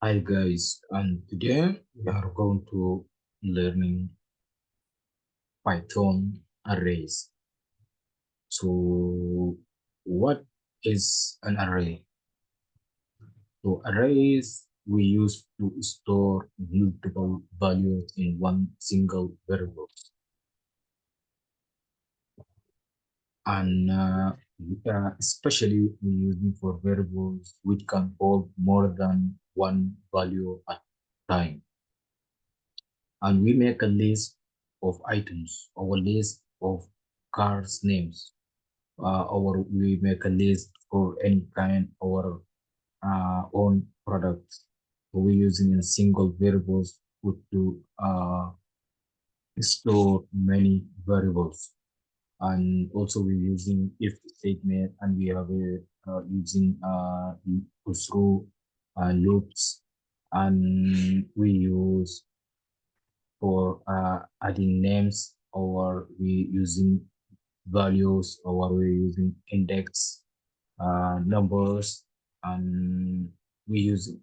Hi guys, and today we are going to learning Python arrays. So what is an array? So arrays we use to store multiple values in one single variable, and especially we using for variables which can hold more than one value at a time. And we make a list of items, our list of cars names, our we make a list for any kind our own products. We're using a single variables to store many variables, and also we're using if statement, and we have a using through loops, and we use for adding names, or we using values, or we using index numbers, and we use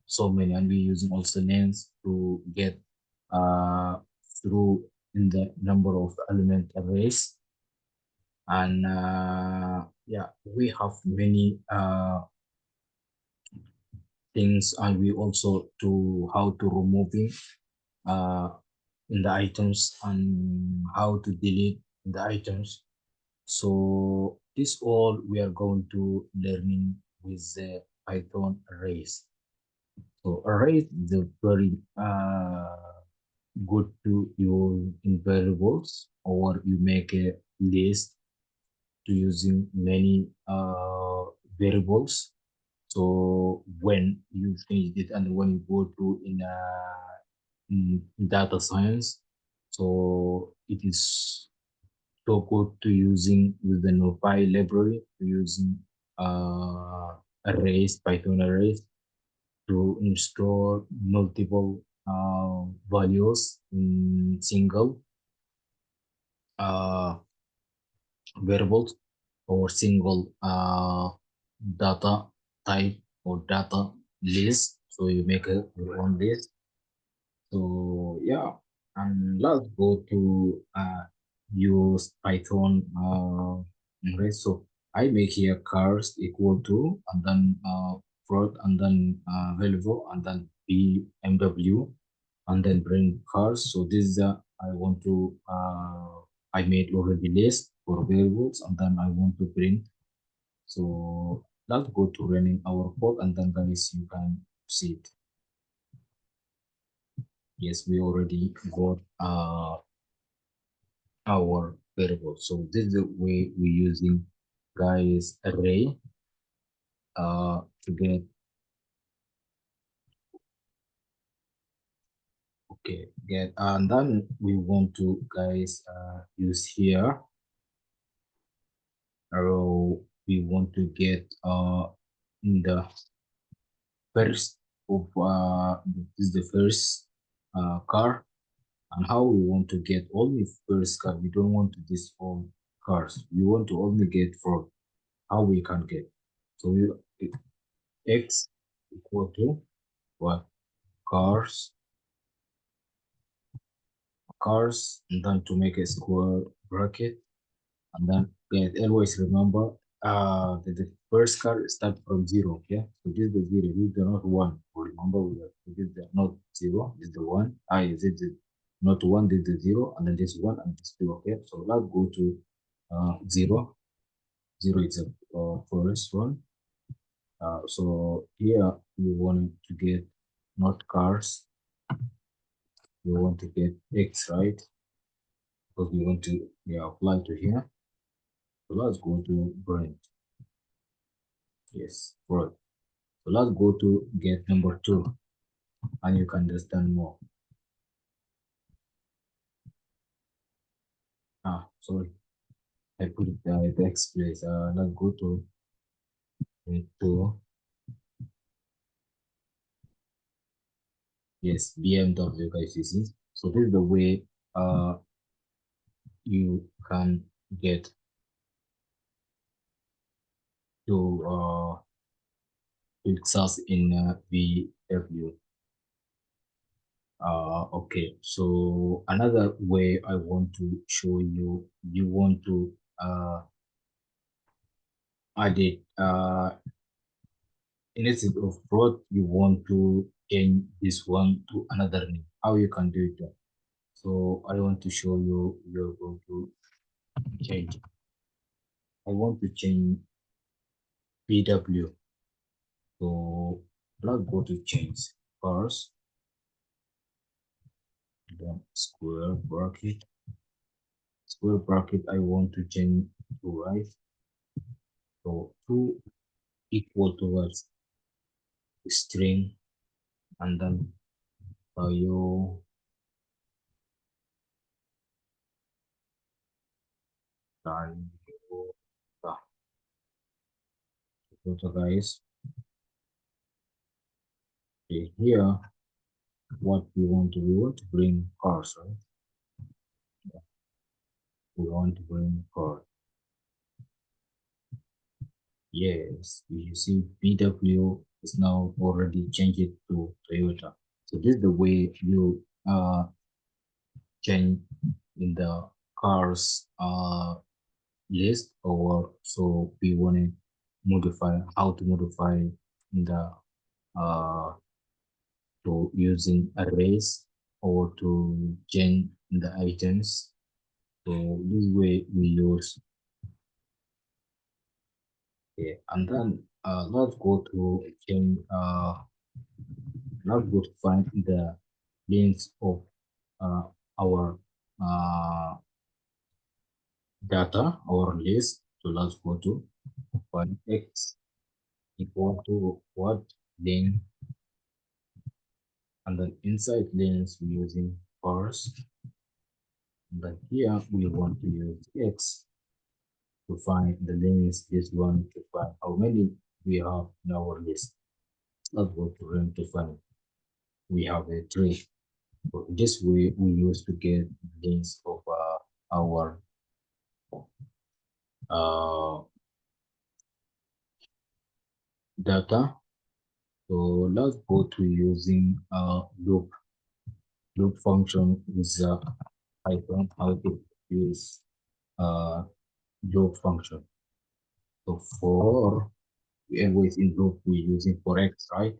so many, and we using also names to get uh, through in the number of element arrays. And yeah, we have many things, and we also to how to removing uh, in the items, and how to delete the items. So this all we are going to learning with the Python arrays. So arrays is a very good to use in variables, or you make a list to using many variables. So when you finish it, and when you go to in data science, so it is so good to using with the NumPy library, to using arrays, Python arrays, to install multiple values in single uh, variables, or single data type, or data list. So you make your own list. So yeah, and let's go to use Python array. So I make here cars equal to, and then float, and then value, and then BMW, and then bring cars. So this is I want to I made already list for variables, and then I want to bring. So let's go to running our code, and then guys you can see it. Yes, we already got our variable. So this is the way we're using guys array to get. Okay, get, and then we want to guys use here arrow. We want to get in the first of this is the first car, and how we want to get only first car. We don't want to this all cars. We want to only get for how we can get. So we x equal to what? Cars, and then to make a square bracket, and then get always remember that the first car start from zero. Okay, so this is the zero, this is the not one. Remember, this is the not zero, this is the one. I is it the not one, this is the zero, and then this one and this two. Okay, so let's go to zero. Zero is the first one. So here you want to get not cars, you want to get x, right? Because we want to, yeah, apply to here. So let's go to brain. Yes, right. So let's go to get number two, and you can understand more. Sorry, I put it at X place. Let's go to yes, BMW, guys. You see. So this is the way you can get to success in VW. Okay, so another way I want to show you, you want to add it instead of plot, you want to change this one to another name. How you can do it? So I want to show you, you're going to change. I want to change PW. So let's go to change first, then square bracket. I want to change to right. So two equal towards string, and then you can so guys, okay, here what we want to bring cars, right? We want to bring cars. Yes, you see BW is now already changed it to Toyota. So this is the way you change in the cars list, or so we want to modify how to modify the uh to using arrays or to change the items. So this way we use it. And then let's go to change let's go to find the length of uh, our uh, data, our list. So let's go to find x equal to what length, and then inside length we're using parse. And then here we want to use x to find the length, this one to find how many we have in our list. Let's go to run to find. We have a tree. So this way we use to get the length of our uh, data. So let's go to using loop function with Python, how to use uh, loop function. So for we always in loop we're using for x, right?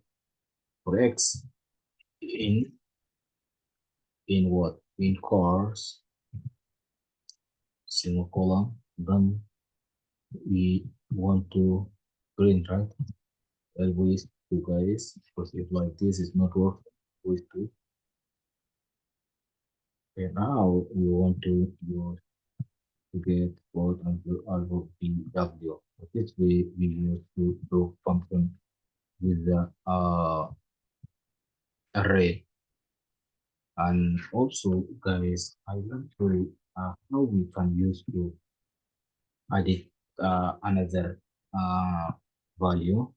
For x in what? In cars, single column, then we want to print, right? Always two guys, because if like this is not working, always two. Okay, now we want to use to get both until alpha PW. This way we use to do function with the array. And also guys, I want to how we can use to edit another value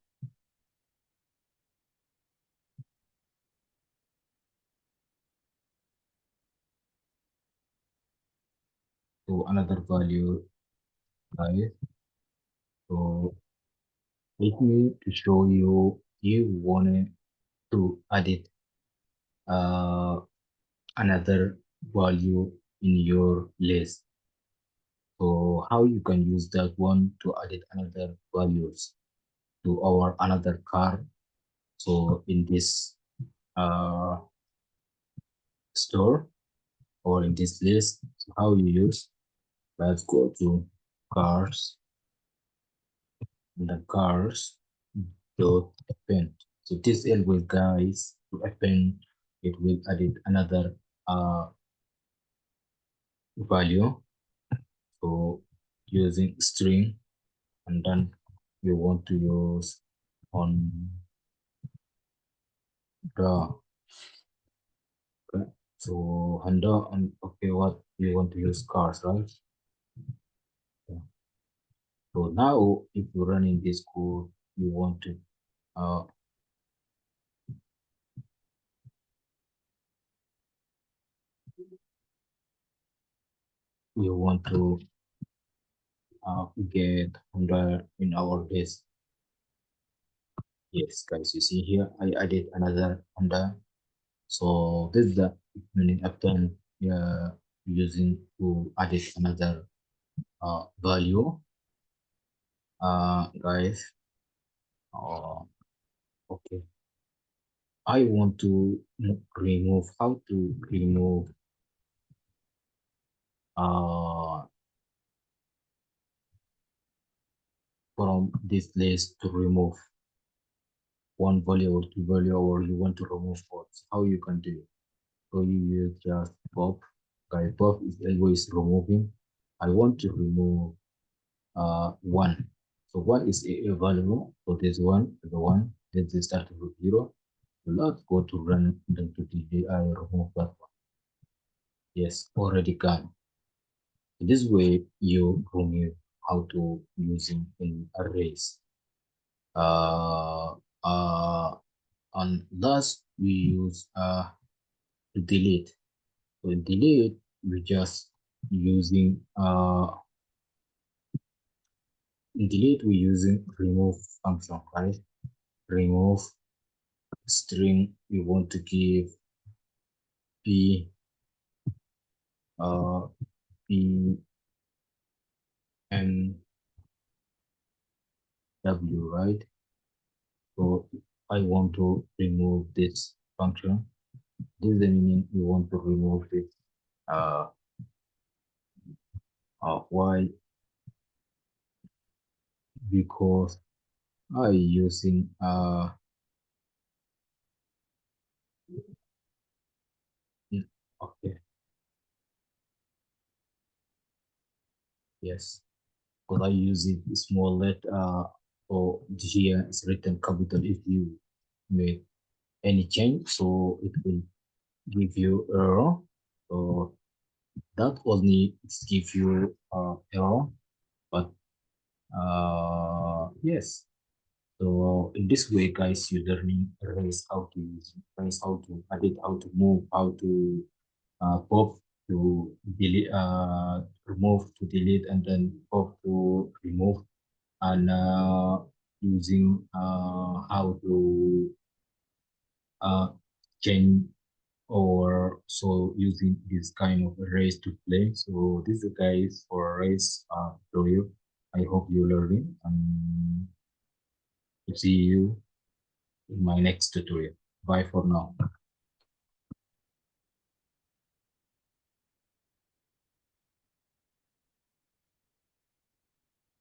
to another value, guys. So let me to show you, you want to edit uh, another value in your list. So how you can use that one to edit another values to our another car. So in this uh, store or in this list, so how you use, let's go to cars, and the cars dot append. So this always guys to append, it will edit another value. So using string, and then you want to use on the okay. So Honda and okay, what you want to use cars, right? Yeah. So now if you run in this code, you want to uh you want to get Honda in our list. Yes, guys, you see here, I added another under. So this is the meaning Append using to add another value. Guys, uh, okay. I want to remove how to remove uh from this list to remove one value or two value, or you want to remove both. How you can do it? So you use just pop. Okay, pop is always removing. I want to remove one. So one is a value. So this one is the one. Let's start with zero. So let's go to run then to I remove that one. Yes, already gone. This way you remove how to using in arrays. Uh, uh, and last we use to delete. So delete we just using delete we using remove function, right? Remove string we want to give p uh p n w, right? So I want to remove this function. This is the meaning we want to remove this. Uh, why? Because I using okay, yes, because I use it small letter or here is written capital. If you make any change, so it will give you error. So that only give you error, but yes. So in this way, guys, you learning erase how to use erase, how to edit, how to move, how to pop to delete, remove to delete, and then pop to remove, and using how to uh, change, or so using this kind of arrays to play. So this is guys for arrays tutorial. I hope you learning, and see you in my next tutorial. Bye for now.